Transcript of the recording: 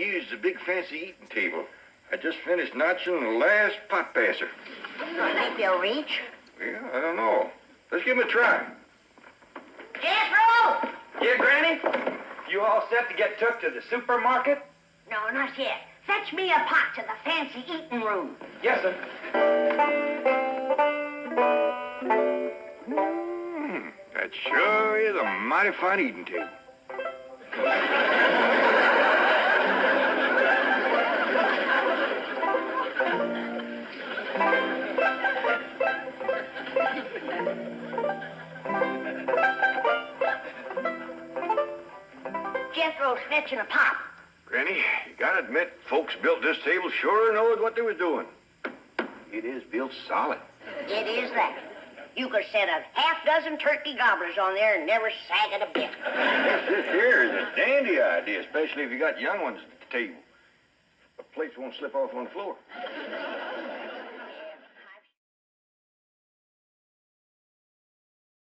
Used the big fancy eating table. I just finished notching the last pot passer. I think they'll reach. Yeah, I don't know. Let's give him a try. Jethro! Yeah, Granny? You all set to get took to the supermarket? No, not yet. Fetch me a pot to the fancy eating room. Yes, sir. That sure is a mighty fine eating table. Jethro's fetching a pot. Granny, you gotta admit, folks built this table sure knowed what they was doing. It is built solid. It is that. You could set a half-dozen turkey gobblers on there and never sag it a bit. This here is a dandy idea, especially if you got young ones at the table. The plates won't slip off on the floor.